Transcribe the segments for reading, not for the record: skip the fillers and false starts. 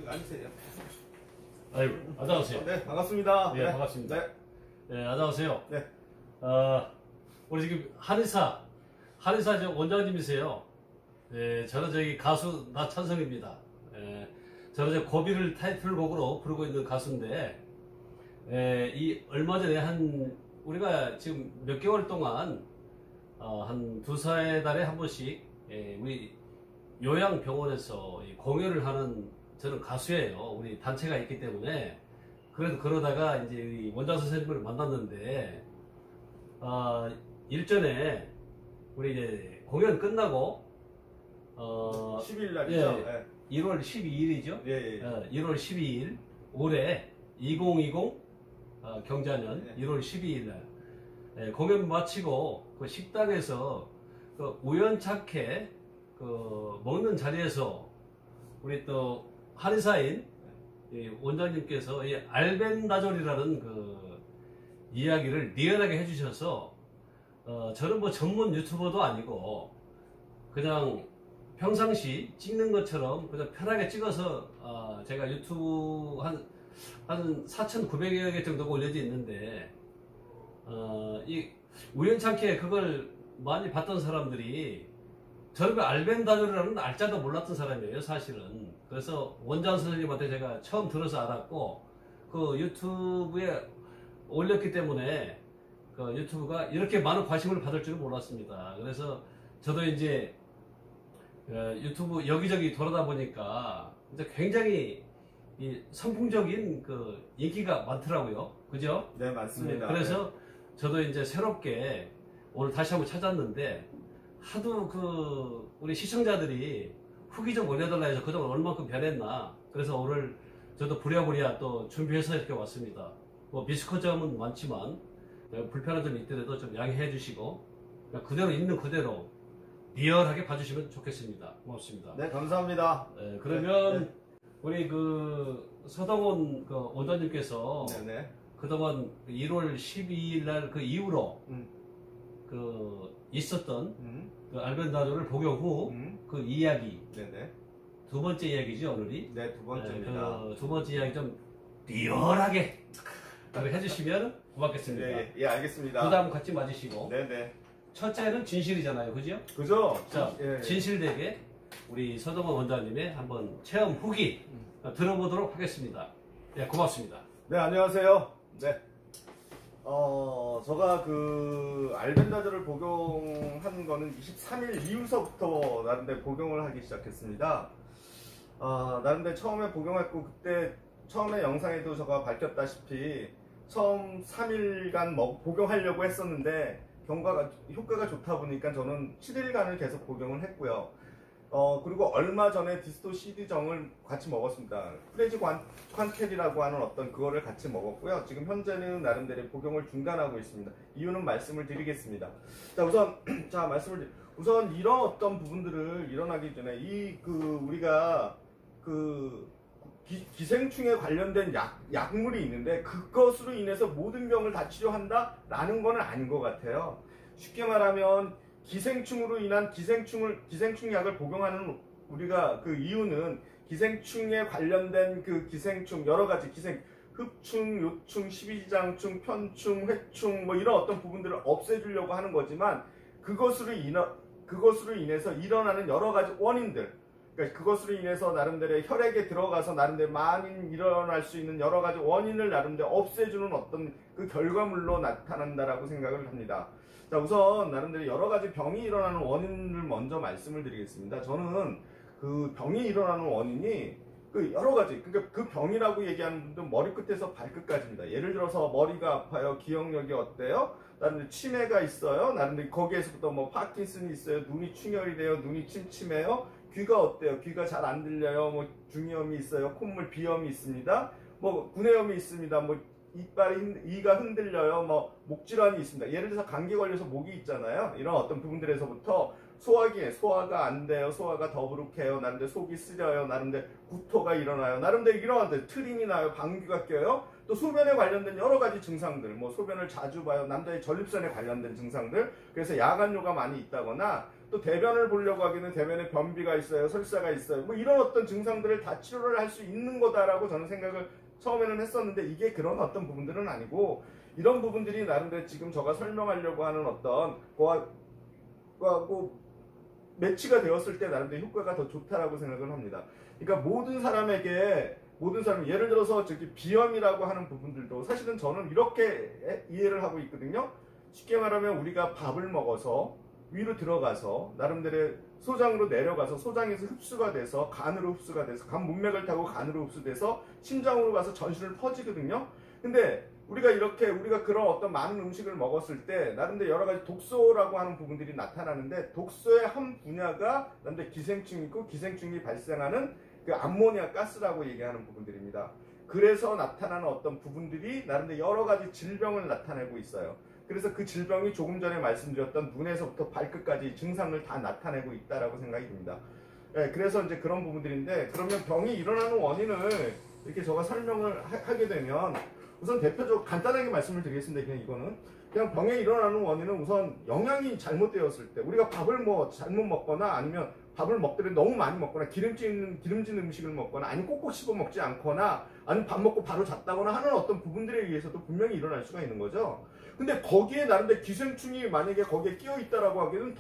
앉으세요. 아이고, 안녕하세요. 네, 반갑습니다. 네, 반갑습니다. 네. 네, 안녕하세요. 네. 우리 지금 한의사 원장님이세요. 네, 저는 저기 가수 나찬성입니다. 저는 이제 고비를 타이틀곡으로 부르고 있는 가수인데, 이 얼마 전에 우리가 지금 몇 개월 동안 한 두세 달에 한 번씩 우리 요양병원에서 공연을 하는 저는 가수예요. 우리 단체가 있기 때문에. 그래도 그러다가 이제 우리 원장 선생님을 만났는데, 일전에 우리 이제 공연 끝나고 10일 날이죠? 예, 네. 1월 12일이죠. 예, 예. 1월 12일 올해 2020 경자년 네. 1월 12일 날 공연 마치고 그 식당에서 그 우연찮게 그 먹는 자리에서 우리 또 한의사인 원장님께서 이 알벤다졸이라는 그 이야기를 리얼하게 해주셔서 저는 뭐 전문 유튜버도 아니고 그냥 평상시 찍는 것처럼 그냥 편하게 찍어서 제가 유튜브 한 4,900여 개 정도가 올려져 있는데 이 우연찮게 그걸 많이 봤던 사람들이 저는 그 알벤다졸이라는 알자도 몰랐던 사람이에요, 사실은. 그래서 원장 선생님한테 제가 처음 들어서 알았고, 그 유튜브에 올렸기 때문에 그 유튜브가 이렇게 많은 관심을 받을 줄은 몰랐습니다. 그래서 저도 이제 유튜브 여기저기 돌아다 보니까 이제 굉장히 이 선풍적인 그 인기가 많더라고요. 그죠? 네, 맞습니다. 그래서 저도 이제 새롭게 오늘 다시 한번 찾았는데, 하도 그 우리 시청자들이 후기 좀 올려달라 해서 그동안 얼마큼 변했나. 그래서 오늘 저도 부랴부랴 또 준비해서 이렇게 왔습니다. 뭐 미숙한 점은 많지만 불편한 점이 있더라도 좀 양해해 주시고 그대로 있는 그대로 리얼하게 봐주시면 좋겠습니다. 고맙습니다. 네, 감사합니다. 그러면 네. 우리 그 서동원 그 원장님께서 네네. 그동안 1월 12일 날 그 이후로 그 있었던 그 알벤다졸을 복용 후 그 이야기, 네네. 두 번째 이야기죠, 오늘이. 네, 두 번째입니다. 그 두 번째 이야기 좀 리얼하게 해주시면 고맙겠습니다. 예, 예, 알겠습니다. 부담 갖지 마시고. 네네. 첫째는 진실이잖아요, 그죠? 그죠? 자, 예. 진실되게 우리 서동원 원장님의 한번 체험 후기 들어보도록 하겠습니다. 네, 고맙습니다. 네, 안녕하세요. 네. 제가 그 알벤다졸을 복용한 거는 23일 이후서부터 나름대로 복용을 하기 시작했습니다. 나름대로 처음에 복용했고, 그때 처음에 영상에도 제가 밝혔다시피 처음 3일간 복용하려고 했었는데 효과가 좋다 보니까 저는 7일간을 계속 복용을 했고요. 그리고 얼마 전에 디스토 CD정을 같이 먹었습니다. 프레지 퀀텔이라고 하는 어떤 그거를 같이 먹었고요. 지금 현재는 나름대로 복용을 중단하고 있습니다. 이유는 말씀을 드리겠습니다. 자, 우선 이런 어떤 부분들을 일어나기 전에 우리가 기생충에 관련된 약물이 있는데 그것으로 인해서 모든 병을 다 치료한다라는 건 아닌 것 같아요. 쉽게 말하면 기생충으로 인한 기생충 약을 복용하는 우리가 그 이유는 기생충에 관련된 그 기생충 여러 가지 흡충, 요충, 십이지장충, 편충, 회충 뭐 이런 어떤 부분들을 없애주려고 하는 거지만 그것으로 인해서 일어나는 여러 가지 원인들, 그러니까 그것으로 인해서 나름대로 혈액에 들어가서 나름대로 많이 일어날 수 있는 여러 가지 원인을 나름대로 없애주는 어떤 그 결과물로 나타난다라고 생각을 합니다. 자, 우선 나름대로 여러 가지 병이 일어나는 원인을 먼저 말씀을 드리겠습니다. 저는 그 병이 일어나는 원인이 그 여러 가지, 그러니까 그 병이라고 얘기하는 분들은 머리끝에서 발끝까지입니다. 예를 들어서 머리가 아파요, 기억력이 어때요? 나름대로 치매가 있어요, 나름대로 거기에서부터 뭐 파킨슨이 있어요, 눈이 충혈이 돼요, 눈이 침침해요, 귀가 어때요? 귀가 잘 안 들려요, 뭐 중이염이 있어요, 콧물 비염이 있습니다, 뭐 구내염이 있습니다, 뭐 이가 흔들려요, 뭐 목질환이 있습니다. 예를 들어서 감기 걸려서 목이 있잖아요. 이런 어떤 부분들에서부터 소화가 안 돼요, 소화가 더부룩해요, 나름대로 속이 쓰려요, 나름대로 구토가 일어나요, 나름대로 이런 트림이 나요, 방귀가 껴요, 또 소변에 관련된 여러 가지 증상들, 뭐 소변을 자주 봐요, 남자의 전립선에 관련된 증상들, 그래서 야간뇨가 많이 있다거나 또 대변을 보려고 하기는 대변에 변비가 있어요, 설사가 있어요. 뭐 이런 어떤 증상들을 다 치료를 할 수 있는 거다라고 저는 생각을 처음에는 했었는데 이게 그런 어떤 부분들은 아니고 이런 부분들이 나름대로 지금 제가 설명하려고 하는 어떤 거하고 매치가 되었을 때 나름대로 효과가 더 좋다라고 생각을 합니다. 그러니까 모든 사람에게 모든 사람 예를 들어서 저기 비염이라고 하는 부분들도 사실은 저는 이렇게 이해를 하고 있거든요. 쉽게 말하면 우리가 밥을 먹어서 위로 들어가서 나름대로 소장으로 내려가서 소장에서 흡수가 돼서 간으로 흡수가 돼서 간 문맥을 타고 간으로 흡수돼서 심장으로 가서 전신을 퍼지거든요. 근데 우리가 그런 어떤 많은 음식을 먹었을 때 나름대로 여러 가지 독소라고 하는 부분들이 나타나는데 독소의 한 분야가 나름대로 기생충이고 기생충이 발생하는 그 암모니아 가스라고 얘기하는 부분들입니다. 그래서 나타나는 어떤 부분들이 나름대로 여러 가지 질병을 나타내고 있어요. 그래서 그 질병이 조금 전에 말씀드렸던 눈에서부터 발끝까지 증상을 다 나타내고 있다라고 생각이 듭니다. 네, 그래서 이제 그런 부분들인데 그러면 병이 일어나는 원인을 이렇게 제가 설명을 하게 되면 우선 대표적으로 간단하게 말씀을 드리겠습니다. 그냥 병에 일어나는 원인은 우선 영양이 잘못되었을 때 우리가 밥을 뭐 잘못 먹거나 아니면 밥을 먹더라도 너무 많이 먹거나 기름진 음식을 먹거나 아니면 꼭꼭 씹어 먹지 않거나 아니면 밥 먹고 바로 잤다거나 하는 어떤 부분들에 의해서도 분명히 일어날 수가 있는 거죠. 근데 거기에 나름대로 기생충이 만약에 거기에 끼어 있다라고 하기에는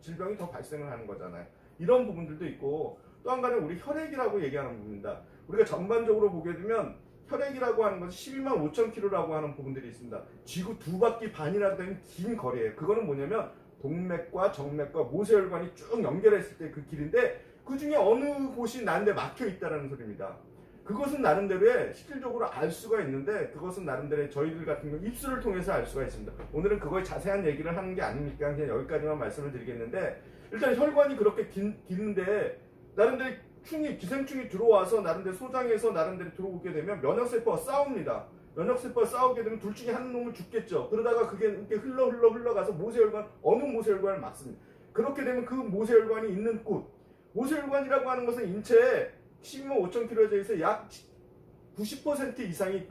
질병이 더 발생을 하는 거잖아요. 이런 부분들도 있고 또 한 가지는 우리 혈액이라고 얘기하는 부분입니다. 우리가 전반적으로 보게 되면 혈액이라고 하는 것이 125,000km라고 하는 부분들이 있습니다. 지구 2바퀴 반이나 되는 긴 거리예요. 그거는 뭐냐면 동맥과 정맥과 모세혈관이 쭉 연결했을 때 그 길인데 그 중에 어느 곳이 나한테 막혀 있다는 소리입니다. 그것은 나름대로의 실질적으로 알 수가 있는데 그것은 나름대로 저희들 같은 경우 입술을 통해서 알 수가 있습니다. 오늘은 그거에 자세한 얘기를 하는 게 아니니까 그냥 여기까지만 말씀을 드리겠는데 일단 혈관이 그렇게 긴데 나름대로 기생충이 들어와서 나름대로 소장에서 나름대로 들어오게 되면 면역세포가 싸웁니다. 면역세포가 싸우게 되면 둘 중에 한 놈은 죽겠죠. 그러다가 그게 이렇게 흘러가서 어느 모세혈관을 막습니다. 그렇게 되면 그 모세혈관이 있는 곳, 모세혈관이라고 하는 것은 인체에 125,000km에서 약 90% 이상이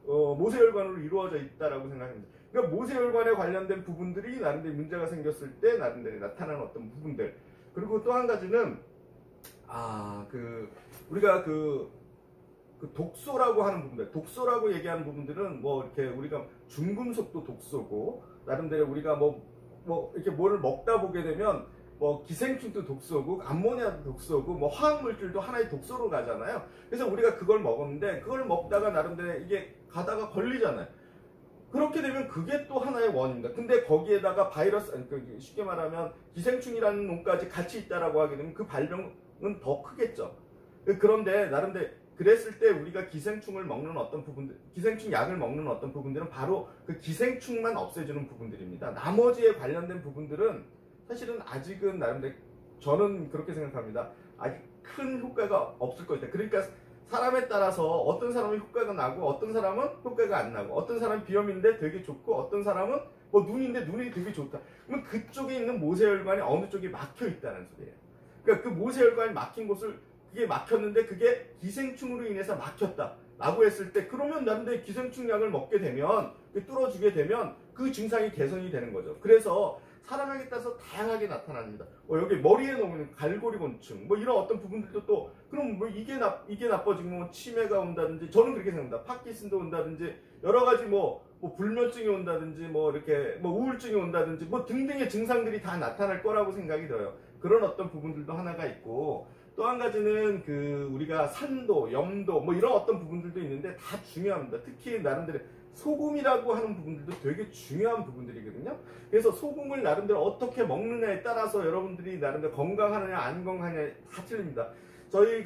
모세혈관으로 이루어져 있다라고 생각합니다. 그러니까 모세혈관에 관련된 부분들이 나름대로 문제가 생겼을 때 나름대로 나타나는 어떤 부분들. 그리고 또 한 가지는 우리가 독소라고 하는 부분들, 독소라고 얘기하는 부분들은 뭐 이렇게 우리가 중금속도 독소고 나름대로 우리가 뭐 이렇게 뭐를 먹다 보게 되면 뭐 기생충도 독소고 암모니아도 독소고 뭐 화학물질도 하나의 독소로 가잖아요. 그래서 우리가 그걸 먹었는데 그걸 먹다가 나름대로 이게 가다가 걸리잖아요. 그렇게 되면 그게 또 하나의 원인입니다. 근데 거기에다가 바이러스, 쉽게 말하면 기생충이라는 놈까지 같이 있다라고 하게 되면 그 발병은 더 크겠죠. 그런데 나름대로 그랬을 때 우리가 기생충을 먹는 어떤 부분들, 기생충 약을 먹는 어떤 부분들은 바로 그 기생충만 없애주는 부분들입니다. 나머지에 관련된 부분들은 사실은 아직은 나름대로 저는 그렇게 생각합니다. 아직 큰 효과가 없을 것이다. 그러니까 사람에 따라서 어떤 사람은 효과가 나고 어떤 사람은 효과가 안 나고 어떤 사람은 비염인데 되게 좋고 어떤 사람은 뭐 눈인데 눈이 되게 좋다. 그러면 그쪽에 있는 모세혈관이 어느 쪽이 막혀 있다는 소리예요. 그러니까 그 모세혈관이 막힌 곳을 그게 막혔는데 그게 기생충으로 인해서 막혔다 라고 했을 때 그러면 나름대로 기생충 약을 먹게 되면 뚫어주게 되면 그 증상이 개선이 되는 거죠. 그래서 사람에게 따라서 다양하게 나타납니다. 여기 머리에 놓으면 갈고리곤충 뭐 이런 어떤 부분들도 또 그럼 뭐 이게 나빠지면 뭐 치매가 온다든지 저는 그렇게 생각합니다. 파킨슨도 온다든지 여러 가지 뭐 불면증이 온다든지 뭐 이렇게 뭐 우울증이 온다든지 뭐 등등의 증상들이 다 나타날 거라고 생각이 들어요. 그런 어떤 부분들도 하나가 있고 또 한 가지는 우리가 산도, 염도 뭐 이런 어떤 부분들도 있는데 다 중요합니다. 특히 나름대로 소금이라고 하는 부분들도 되게 중요한 부분들이거든요. 그래서 소금을 나름대로 어떻게 먹느냐에 따라서 여러분들이 나름대로 건강하느냐 안 건강하느냐 다 틀립니다. 저희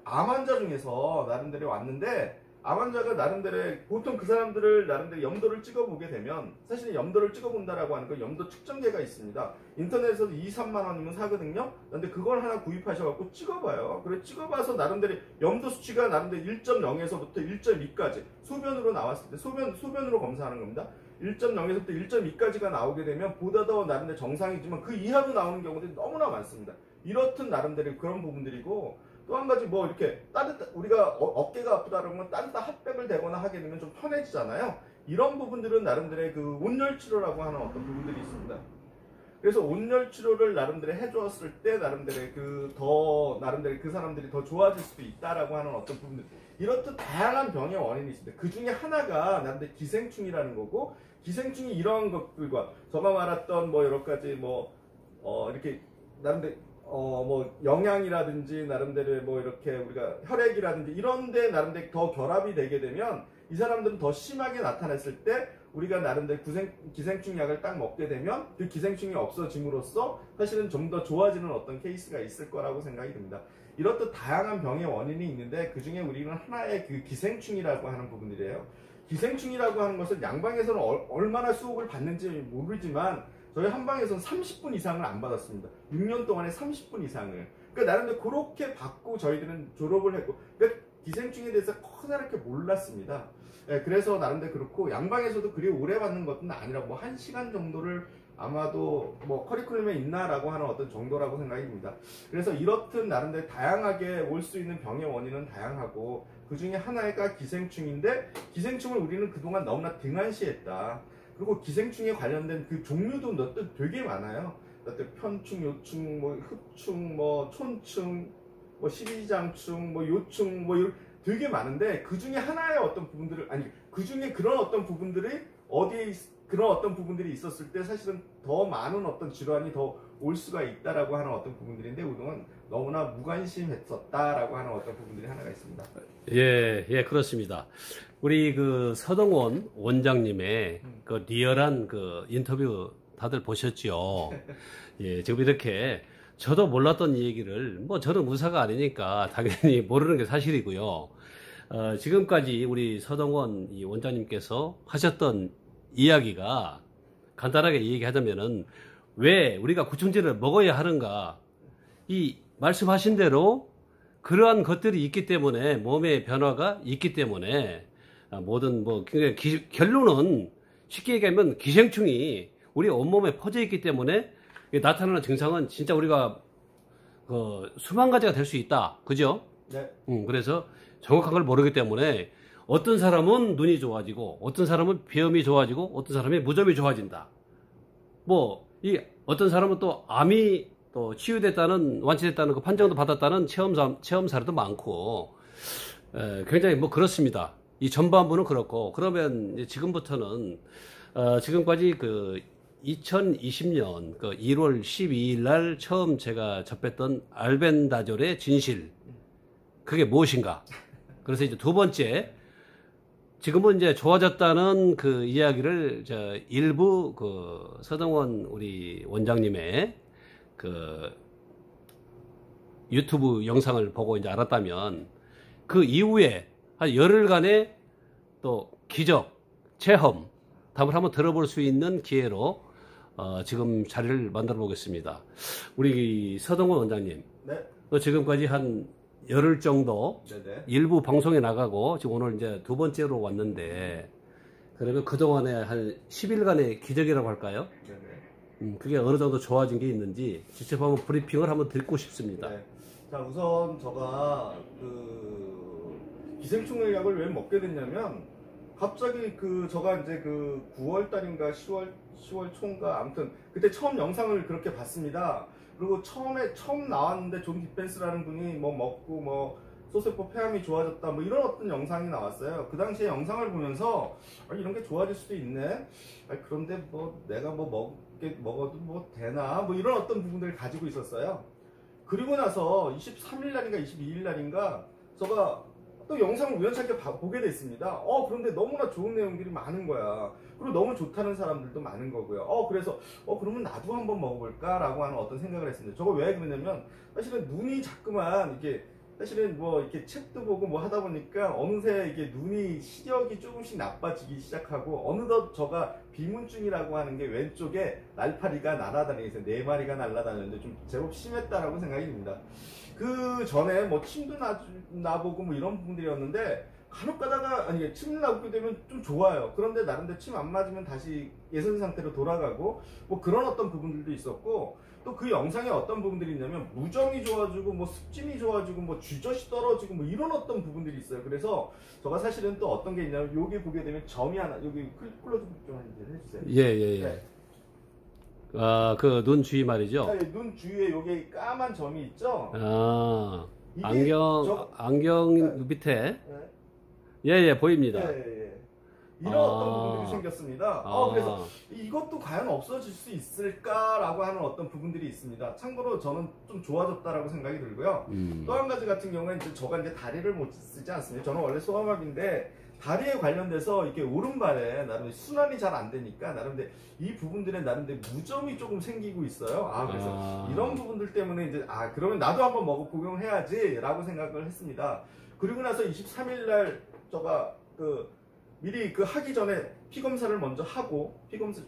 암 환자 중에서 나름대로 왔는데 암 환자가 나름대로 보통 그 사람들을 나름대로 염도를 찍어보게 되면 사실 염도를 찍어본다라고 하는 건 염도 측정기가 있습니다. 인터넷에서도 2, 3만 원이면 사거든요. 근데 그걸 하나 구입하셔갖고 찍어봐요. 그래 찍어봐서 나름대로 염도 수치가 나름대로 1.0에서부터 1.2까지 소변으로 나왔을 때 소변으로 검사하는 겁니다. 1.0에서부터 1.2까지가 나오게 되면 보다 더 나름대로 정상이지만 그 이하로 나오는 경우들이 너무나 많습니다. 이렇듯 나름대로 그런 부분들이고 또 한 가지 뭐 이렇게 우리가 어깨가 아프다는 건 따뜻한 핫팩을 대거나 하게 되면 좀 편해지잖아요. 이런 부분들은 나름대로 온열 치료라고 하는 어떤 부분들이 있습니다. 그래서 온열 치료를 나름대로 해주었을 때 나름대로 그 사람들이 더 좋아질 수도 있다라고 하는 어떤 부분들, 이렇듯 다양한 병의 원인이 있습니다. 그 중에 하나가 나름대로 기생충이라는 거고, 기생충이 이러한 것들과 제가 말했던 뭐 여러 가지 이렇게 나름대로 뭐 영양이라든지 나름대로 뭐 이렇게 우리가 혈액이라든지 이런데 나름대로 더 결합이 되게 되면 이 사람들은 더 심하게 나타났을 때 우리가 나름대로 기생충 약을 딱 먹게 되면 그 기생충이 없어짐으로써 사실은 좀 더 좋아지는 어떤 케이스가 있을 거라고 생각이 듭니다. 이렇듯 다양한 병의 원인이 있는데 그 중에 우리는 하나의 그 기생충이라고 하는 부분들이에요. 기생충이라고 하는 것은 양방에서는 얼마나 수업을 받는지 모르지만 저희 한방에서는 30분 이상을 안 받았습니다. 6년 동안에 30분 이상을. 그러니까 나름대로 그렇게 받고 저희들은 졸업을 했고, 그러니까 기생충에 대해서 커다랗게 몰랐습니다. 예, 그래서 나름대로 그렇고, 양방에서도 그리 오래 받는 것은 아니라 뭐 1시간 정도를 아마도 뭐 커리큘럼에 있나라고 하는 어떤 정도라고 생각이 듭니다. 그래서 이렇듯 나름대로 다양하게 올 수 있는 병의 원인은 다양하고, 그 중에 하나가 기생충인데, 기생충을 우리는 그동안 너무나 등한시했다. 그리고 기생충에 관련된 그 종류도 되게 많아요. 편충, 요충, 뭐 흡충, 뭐 촌충, 뭐 십이장충, 뭐 요충, 뭐 되게 많은데 그 중에 하나의 어떤 부분들을 그 중에 그런 어떤 부분들이 그런 어떤 부분들이 있었을 때 사실은 더 많은 어떤 질환이 더 올 수가 있다라고 하는 어떤 부분들인데 우리는 너무나 무관심했었다라고 하는 어떤 부분들이 하나가 있습니다. 예, 그렇습니다. 우리 그 서동원 원장님의 그 리얼한 그 인터뷰 다들 보셨죠? 예, 지금 이렇게 저도 몰랐던 이 얘기를 뭐 저는 의사가 아니니까 당연히 모르는 게 사실이고요. 지금까지 우리 서동원 이 원장님께서 하셨던 이야기가 간단하게 얘기하자면은 왜 우리가 구충제를 먹어야 하는가, 이 말씀하신 대로 그러한 것들이 있기 때문에 몸의 변화가 있기 때문에 모든 결론은 쉽게 얘기하면 기생충이 우리 온몸에 퍼져 있기 때문에 나타나는 증상은 진짜 우리가 수만 가지가 될 수 있다. 그죠? 네. 그래서 정확한 걸 모르기 때문에 어떤 사람은 눈이 좋아지고 어떤 사람은 비염이 좋아지고 어떤 사람이 무좀이 좋아진다. 어떤 사람은 또 암이 또 치유됐다는, 완치됐다는 그 판정도 받았다는 체험 사례도 많고, 굉장히 그렇습니다. 이 전반부는 그렇고, 그러면 이제 지금부터는, 지금까지 2020년 1월 12일 날 처음 제가 접했던 알벤다졸의 진실, 그게 무엇인가? 그래서 이제 두 번째, 지금은 이제 좋아졌다는 그 이야기를 일부 서동원 우리 원장님의 유튜브 영상을 보고 이제 알았다면 그 이후에 한 열흘간의 또 기적, 체험, 답을 한번 들어볼 수 있는 기회로 지금 자리를 만들어 보겠습니다. 우리 서동원 원장님, 네. 또 지금까지 한 열흘 정도 네네. 일부 방송에 나가고 지금 오늘 이제 두 번째로 왔는데, 그러면 그동안에 한 10일간의 기적이라고 할까요? 네네. 그게 어느 정도 좋아진 게 있는지 직접 한번 브리핑을 한번 듣고 싶습니다. 네. 자, 우선 제가 기생충 약을 왜 먹게 됐냐면 갑자기 제가 이제 9월 달인가 10월 초인가 아무튼 그때 처음 영상을 그렇게 봤습니다. 그리고 처음 나왔는데 존 디펜스라는 분이 먹고 소세포 폐암이 좋아졌다 이런 어떤 영상이 나왔어요. 그 당시에 영상을 보면서 이런 게 좋아질 수도 있네. 그런데 내가 먹어도 되나 이런 어떤 부분들을 가지고 있었어요. 그리고 나서 23일 날인가 22일 날인가 제가 또 영상을 우연찮게 보게 됐습니다. 그런데 너무나 좋은 내용들이 많은 거야. 그리고 너무 좋다는 사람들도 많은 거고요. 그래서 그러면 나도 한번 먹어볼까 라고 하는 어떤 생각을 했습니다. 저거 왜 그러냐면 사실은 눈이 자꾸만 이렇게 사실은 이렇게 책도 보고 하다 보니까 어느새 이게 눈이 시력이 조금씩 나빠지기 시작하고 어느덧 저가 비문증이라고 하는 게 왼쪽에 날파리가 날아다니면서 4마리가 날아다니는데 좀 제법 심했다라고 생각이 듭니다. 그 전에 침도 나보고 이런 부분들이었는데 간혹 가다가 침을 나오게 되면 좀 좋아요. 그런데 나름대로 침 안 맞으면 다시 예전 상태로 돌아가고 그런 어떤 부분들도 있었고, 또 그 영상에 어떤 부분들이 있냐면 무정이 좋아지고 습진이 좋아지고 쥐젖이 떨어지고 이런 어떤 부분들이 있어요. 그래서 제가 사실은 또 어떤 게 있냐면 여기 보게 되면 점이 하나, 여기 클로즈 좀 해주세요. 예. 네. 아, 그 눈 주위 말이죠. 눈 주위에 요게 까만 점이 있죠? 아, 이게 안경 밑에. 네. 예, 예, 보입니다. 예. 이런 아. 어떤 부분들이 생겼습니다. 아. 그래서 이것도 과연 없어질 수 있을까라고 하는 어떤 부분들이 있습니다. 참고로 저는 좀 좋아졌다라고 생각이 들고요. 또 한 가지 같은 경우는 이제 저가 이제 다리를 못 쓰지 않습니다. 저는 원래 소아마비인데 다리에 관련돼서 이렇게 오른발에 나름 순환이 잘 안 되니까 나름대로 이 부분들에 나름대로 무좀이 조금 생기고 있어요. 그래서 이런 부분들 때문에 이제 그러면 나도 한번 먹어 복용해야지라고 생각을 했습니다. 그리고 나서 23일 날 제가 미리 하기 전에 피 검사를 먼저 하고 피 검사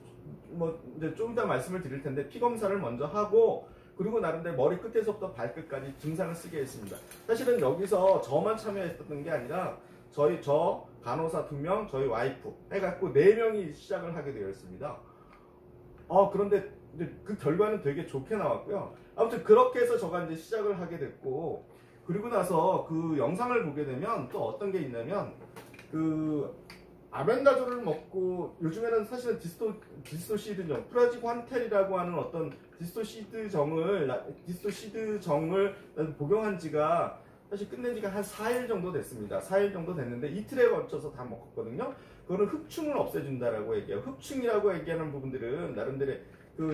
뭐 이제 좀 이따 말씀을 드릴 텐데 피 검사를 먼저 하고 그리고 나름대로 머리 끝에서부터 발끝까지 증상을 쓰게 했습니다. 사실은 여기서 저만 참여했던 게 아니라 저 간호사 2명, 저희 와이프 해갖고 4명이 시작을 하게 되어 있습니다. 그런데 이제 그 결과는 되게 좋게 나왔고요. 아무튼 그렇게 해서 저가 이제 시작을 하게 됐고 그리고 나서 그 영상을 보게 되면 또 어떤 게 있냐면 아벤다졸을 먹고 요즘에는 사실은 디스토시드정, 프라지관텔이라고 하는 어떤 디스토시드정을 복용한 지가 사실 끝낸 지가 한 4일 정도 됐습니다. 4일 정도 됐는데 이틀에 걸쳐서 다 먹었거든요. 그거는 흡충을 없애준다라고 얘기해요. 흡충이라고 얘기하는 부분들은 나름대로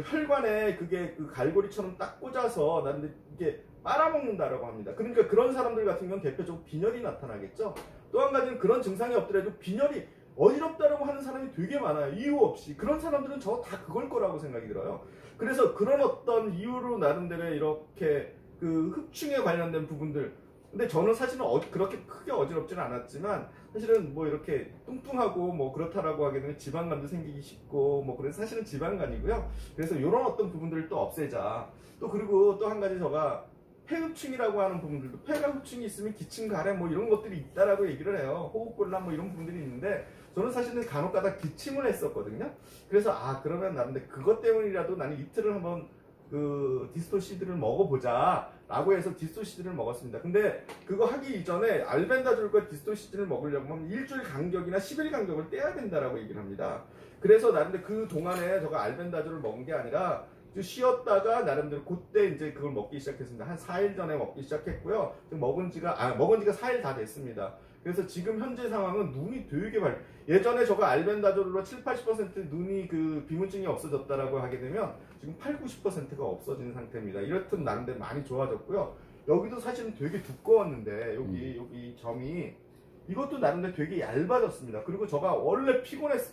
혈관에 그게 갈고리처럼 딱 꽂아서 나름대로 이게 빨아먹는다라고 합니다. 그러니까 그런 사람들 같은 경우는 대표적으로 빈혈이 나타나겠죠. 또 한 가지는 그런 증상이 없더라도 빈혈이 어지럽다라고 하는 사람이 되게 많아요. 이유 없이. 그런 사람들은 저 다 그걸 거라고 생각이 들어요. 그래서 그런 어떤 이유로 나름대로 이렇게 흡충에 관련된 부분들. 근데 저는 사실은 그렇게 크게 어지럽지는 않았지만 사실은 뭐 이렇게 뚱뚱하고 뭐 그렇다라고 하게 되면 지방간도 생기기 쉽고 뭐 그래서 사실은 지방간이고요. 그래서 이런 어떤 부분들을 또 없애자. 또 그리고 또 한 가지 제가 폐흡충이라고 하는 부분들도 폐가 흡충이 있으면 기침 가래 뭐 이런 것들이 있다라고 얘기를 해요. 호흡곤란 뭐 이런 부분들이 있는데 저는 사실은 간혹가다 기침을 했었거든요. 그래서 그러면 나는데 그것 때문이라도 나는 이틀을 한번 디스토시드를 먹어보자 라고 해서 디스토시드를 먹었습니다. 근데 그거 하기 이전에 알벤다졸과 디스토시드를 먹으려고 하면 일주일 간격이나 10일 간격을 떼야 된다라고 얘기를 합니다. 그래서 나름대로 그 동안에 제가 알벤다졸을 먹은 게 아니라 쉬었다가 나름대로 그때 이제 그걸 먹기 시작했습니다. 한 4일 전에 먹기 시작했고요. 지금 먹은 지가 4일 다 됐습니다. 그래서 지금 현재 상황은 눈이 되게 예전에 저가 알벤다졸로 70-80% 눈이 비문증이 없어졌다라고 하게 되면 지금 80-90%가 없어진 상태입니다. 이렇듯 나름대로 많이 좋아졌고요. 여기도 사실은 되게 두꺼웠는데 여기 점이 이것도 나름대로 되게 얇아졌습니다. 그리고 제가 원래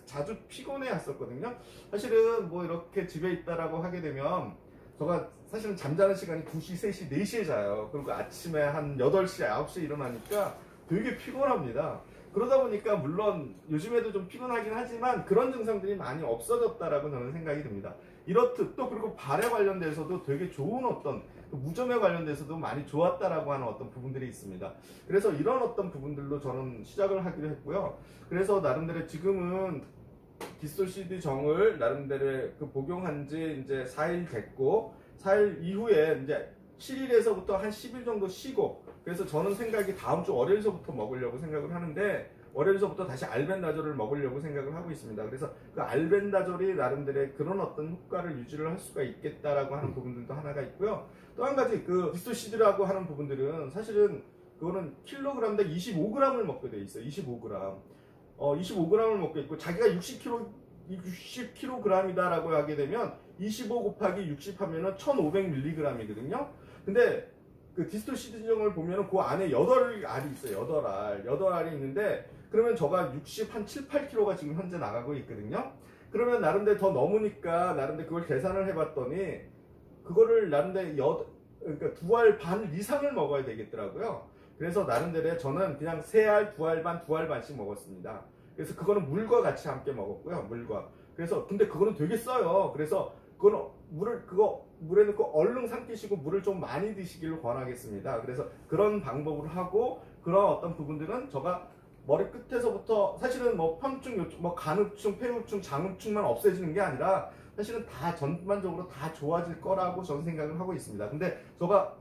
자주 피곤해 왔었거든요. 사실은 뭐 이렇게 집에 있다라고 하게 되면 제가 사실은 잠자는 시간이 2시, 3시, 4시에 자요. 그리고 아침에 한 8시, 9시에 일어나니까 되게 피곤합니다. 그러다 보니까 물론 요즘에도 좀 피곤하긴 하지만 그런 증상들이 많이 없어졌다라고 저는 생각이 듭니다. 이렇듯 또 그리고 발에 관련돼서도 되게 좋은 어떤 무좀에 관련돼서도 많이 좋았다라고 하는 어떤 부분들이 있습니다. 그래서 이런 어떤 부분들로 저는 시작을 하기로 했고요. 그래서 나름대로 지금은 디스토시드 정을 나름대로 복용한 지 이제 4일 됐고 4일 이후에 이제 7일에서부터 한 10일 정도 쉬고 그래서 저는 생각이 다음 주 월요일서부터 먹으려고 생각을 하는데 월요일서부터 다시 알벤다졸을 먹으려고 생각을 하고 있습니다. 그래서 그 알벤다졸이 나름대로 그런 어떤 효과를 유지를 할 수가 있겠다라고 하는 부분들도 하나가 있고요. 또 한 가지 디스토시드라고 하는 부분들은 사실은 그거는 킬로그램당 25g을 먹게 돼 있어요. 25g. 25g을 먹게 있고 자기가 60kg이다라고 하게 되면 25 곱하기 60 하면은 1500mg이거든요. 근데 디스토시드정을 보면은 그 안에 8알이 있어요. 8알이 있는데 그러면 저가 7-8kg가 지금 현재 나가고 있거든요. 그러면 나름대로 더 넘으니까 나름대로 그걸 계산을 해봤더니 그거를 나름대로 그러니까 2알 반 이상을 먹어야 되겠더라고요. 그래서 나름대로 저는 그냥 3알, 2알 반, 2알 반씩 먹었습니다. 그래서 그거는 물과 같이 함께 먹었고요. 물과. 그래서 근데 그거는 되게 써요. 그래서 그거는 물에 넣고 얼른 삼키시고 물을 좀 많이 드시기를 권하겠습니다. 그래서 그런 방법으로 하고 그런 어떤 부분들은 제가 머리 끝에서부터 사실은 뭐 편충, 뭐 간흡충, 폐흡충, 장흡충만 없애지는 게 아니라 사실은 다 전반적으로 다 좋아질 거라고 저는 생각을 하고 있습니다. 근데 제가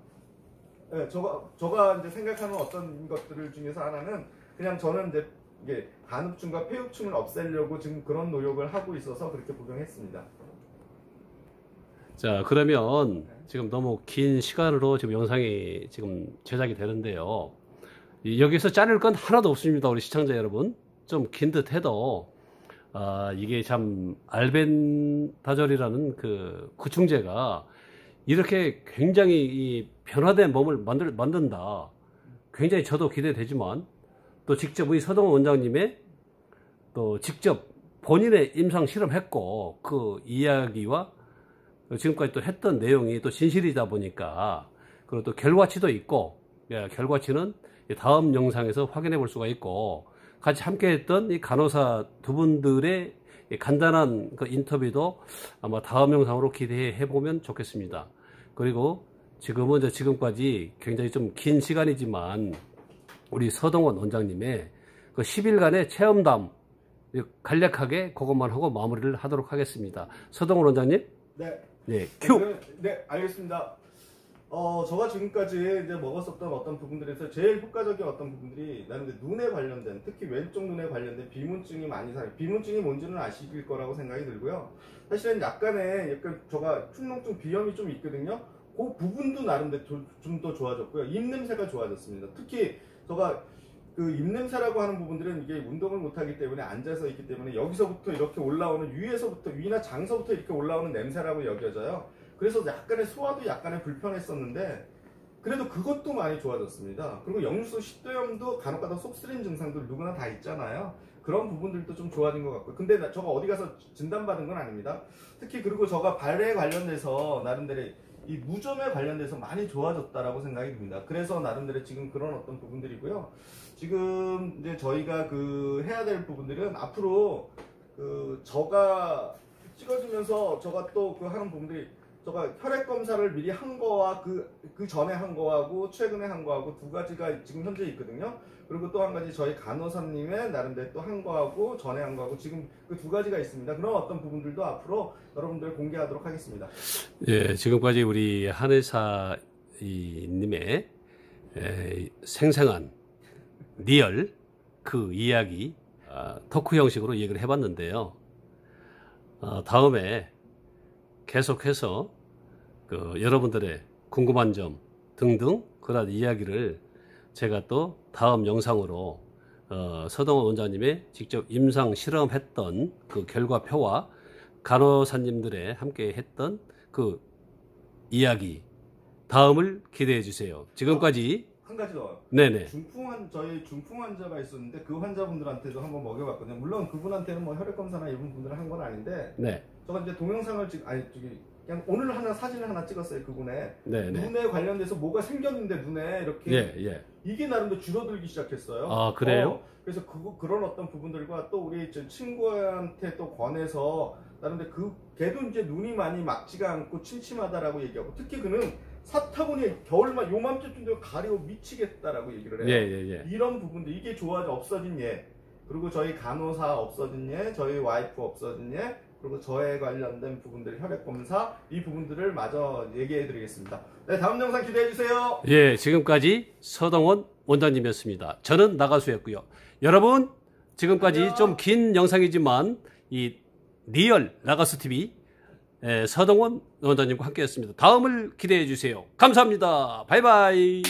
이제 생각하는 어떤 것들 중에서 하나는 그냥 저는 이제 이게 간흡충과 폐흡충을 없애려고 지금 그런 노력을 하고 있어서 그렇게 복용했습니다. 자, 그러면 지금 너무 긴 시간으로 지금 영상이 지금 제작이 되는데요. 여기서 자를 건 하나도 없습니다. 우리 시청자 여러분. 좀 긴 듯 해도, 이게 참, 알벤다졸이라는 그 구충제가 이렇게 굉장히 이 변화된 몸을 만든다. 굉장히 저도 기대되지만, 또 직접 우리 서동원 원장님의 또 직접 본인의 임상 실험했고, 그 이야기와 지금까지 또 했던 내용이 또 진실이다 보니까, 그리고 또 결과치도 있고, 결과치는 다음 영상에서 확인해 볼 수가 있고, 같이 함께 했던 이 간호사 두 분들의 간단한 그 인터뷰도 아마 다음 영상으로 기대해 보면 좋겠습니다. 그리고 지금까지 굉장히 좀 긴 시간이지만, 우리 서동원 원장님의 그 10일간의 체험담, 간략하게 그것만 하고 마무리를 하도록 하겠습니다. 서동원 원장님? 네. 네, 큐! 네, 알겠습니다. 저가 지금까지 이제 먹었었던 어떤 부분들에서 제일 효과적인 어떤 부분들이 나는 눈에 관련된, 특히 왼쪽 눈에 관련된 비문증이 많이 비문증이 뭔지는 아실 거라고 생각이 들고요. 사실은 약간 저가 축농증 비염이 좀 있거든요. 그 부분도 나름대로 좀 더 좋아졌고요. 입냄새가 좋아졌습니다. 특히 저가 그 입냄새라고 하는 부분들은 이게 운동을 못하기 때문에 앉아서 있기 때문에 여기서부터 이렇게 올라오는 위나 장서부터 이렇게 올라오는 냄새라고 여겨져요. 그래서 약간의 소화도 약간의 불편했었는데 그래도 그것도 많이 좋아졌습니다. 그리고 역류성 식도염도 간혹가다 속 쓰린 증상들 누구나 다 있잖아요. 그런 부분들도 좀 좋아진 것 같고요. 근데 저가 어디 가서 진단받은 건 아닙니다. 특히 그리고 저가 발에 관련돼서 나름대로 이 무좀에 관련돼서 많이 좋아졌다라고 생각이 듭니다. 그래서 나름대로 지금 그런 어떤 부분들이고요. 지금 이제 저희가 그 해야 될 부분들은 앞으로 그 저가 찍어주면서 저가 또 그 하는 부분들이 저가 혈액 검사를 미리 한 거와 그 전에 한 거하고 최근에 한 거하고 두 가지가 지금 현재 있거든요. 그리고 또 한 가지 저희 간호사님의 나름대로 또 한 거하고 전에 한 거하고 지금 그 두 가지가 있습니다. 그런 어떤 부분들도 앞으로 여러분들 공개하도록 하겠습니다. 예, 지금까지 우리 한의사님의 생생한 리얼 그 이야기 토크 형식으로 얘기를 해봤는데요. 다음에 계속해서 그 여러분들의 궁금한 점 등등 그런 이야기를 제가 또 다음 영상으로 서동원 원장님의 직접 임상 실험했던 그 결과표와 간호사님들의 함께 했던 그 이야기 다음을 기대해 주세요. 지금까지 한 가지 더. 네네. 저희 중풍 환자가 있었는데 그 환자분들한테도 한번 먹여봤거든요. 물론 그분한테는 뭐 혈액 검사나 이런 분들을 한 건 아닌데. 네. 제가 이제 동영상을 그냥 오늘 사진을 하나 찍었어요. 그분의 눈에 관련돼서 뭐가 생겼는데 눈에 이렇게 이게 나름대로 줄어들기 시작했어요. 아 그래요? 그래서 그런 어떤 부분들과 또 우리 친구한테 또 권해서 나름대로 걔도 이제 눈이 많이 막지가 않고 침침하다라고 얘기하고 특히 그는 사타구니 겨울만 요맘때쯤 되면 가리고 미치겠다라고 얘기를 해요. 이런 부분들 이게 좋아져 없어진 예 그리고 저희 간호사 없어진 예 저희 와이프 없어진 예 그리고 저에 관련된 부분들 혈액검사 이 부분들을 마저 얘기해 드리겠습니다. 네, 다음 영상 기대해 주세요. 예, 지금까지 서동원 원장님이었습니다. 저는 나가수였고요. 여러분 지금까지 좀 긴 영상이지만 이 리얼 나가수TV 서동원 원장님과 함께 했습니다. 다음을 기대해 주세요. 감사합니다. 바이바이.